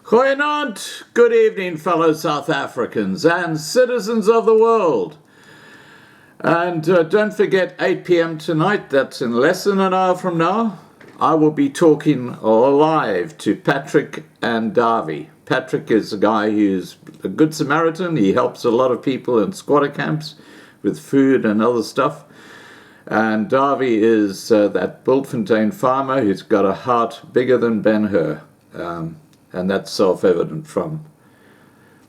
Goeienaand, good evening, fellow South Africans and citizens of the world. And don't forget, 8 p.m. tonight, that's in less than an hour from now, I will be talking live to Patrick and Davy. Patrick is a guy who's a good Samaritan. He helps a lot of people in squatter camps with food and other stuff. And Davy is that Bultfontein farmer who's got a heart bigger than Ben-Hur. And that's self-evident from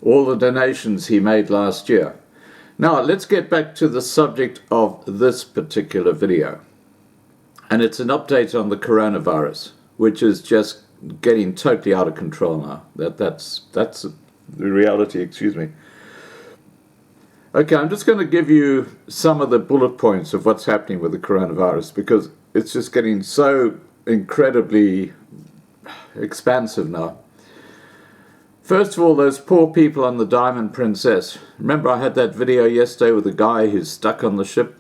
all the donations he made last year. Now, let's get back to the subject of this particular video. And it's an update on the coronavirus, which is just getting totally out of control now. That's the reality, excuse me. Okay, I'm just going to give you some of the bullet points of what's happening with the coronavirus, because it's just getting so incredibly expansive now. First of all, those poor people on the Diamond Princess. Remember I had that video yesterday with the guy who's stuck on the ship?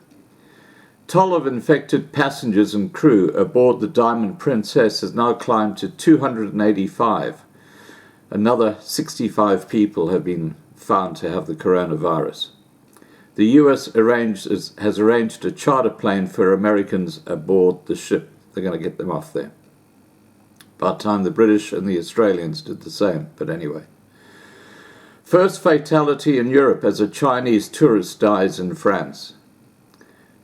Toll of infected passengers and crew aboard the Diamond Princess has now climbed to 285. Another 65 people have been found to have the coronavirus. The US has arranged a charter plane for Americans aboard the ship. They're going to get them off there. About time the British and the Australians did the same, but anyway. First fatality in Europe as a Chinese tourist dies in France.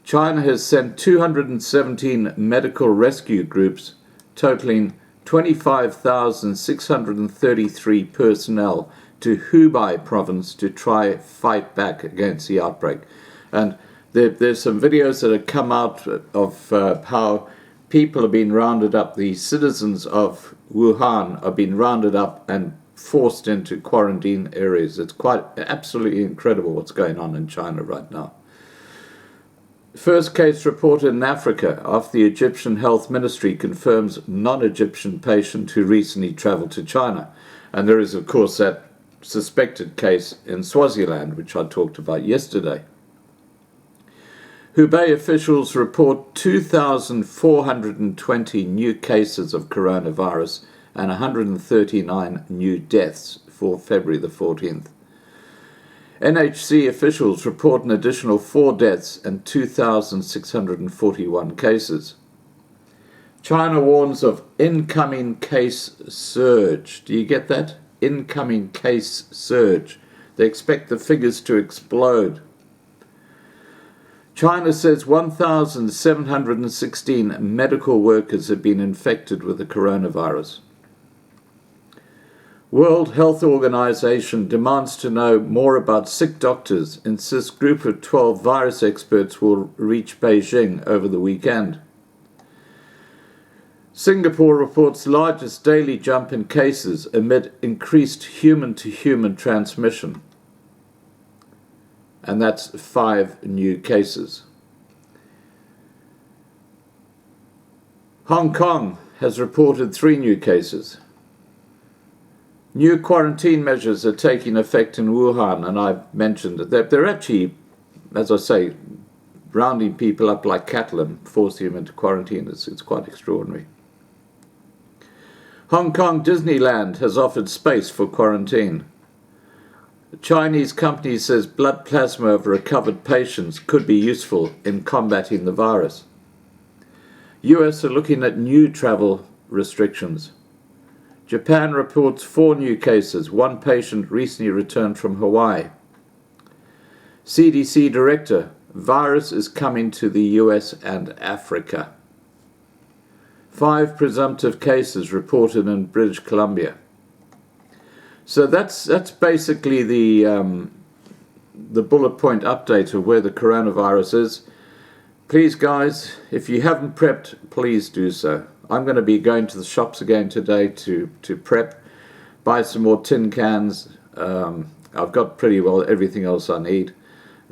China has sent 217 medical rescue groups, totaling 25,633 personnel to Hubei province to try fight back against the outbreak. And there's some videos that have come out of how people have been rounded up, the citizens of Wuhan have been rounded up and forced into quarantine areas. It's quite absolutely incredible what's going on in China right now. First case reported in Africa after the Egyptian Health Ministry confirms non-Egyptian patient who recently traveled to China. And there is, of course, that suspected case in Swaziland, which I talked about yesterday. Hubei officials report 2,420 new cases of coronavirus and 139 new deaths for February the 14th. NHC officials report an additional 4 deaths and 2,641 cases. China warns of incoming case surge. Do you get that? Incoming case surge. They expect the figures to explode. China says 1,716 medical workers have been infected with the coronavirus. World Health Organization demands to know more about sick doctors, insists group of 12 virus experts will reach Beijing over the weekend. Singapore reports largest daily jump in cases amid increased human-to-human transmission. And that's 5 new cases. Hong Kong has reported 3 new cases. New quarantine measures are taking effect in Wuhan, and I've mentioned that they're actually, as I say, rounding people up like cattle and forcing them into quarantine. It's quite extraordinary. Hong Kong Disneyland has offered space for quarantine. A Chinese company says blood plasma of recovered patients could be useful in combating the virus. US are looking at new travel restrictions. Japan reports 4 new cases. 1 patient recently returned from Hawaii. CDC director, virus is coming to the US and Africa. 5 presumptive cases reported in British Columbia. So that's basically the bullet point update of where the coronavirus is. Please, guys, if you haven't prepped, please do so. I'm going to be going to the shops again today to prep, buy some more tin cans. I've got pretty well everything else I need.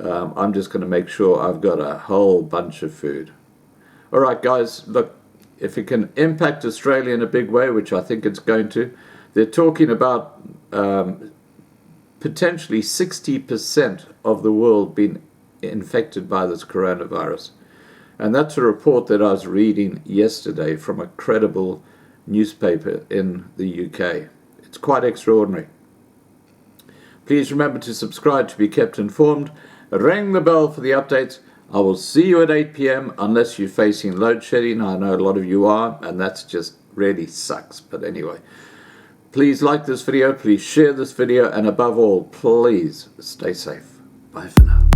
I'm just going to make sure I've got a whole bunch of food. All right, guys, look, if it can impact Australia in a big way, which I think it's going to, they're talking about potentially 60% of the world being infected by this coronavirus. And that's a report that I was reading yesterday from a credible newspaper in the UK. It's quite extraordinary. Please remember to subscribe to be kept informed. Ring the bell for the updates. I will see you at 8 p.m. unless you're facing load shedding. I know a lot of you are, and that's just really sucks. But anyway, please like this video, please share this video, and above all, please stay safe. Bye for now.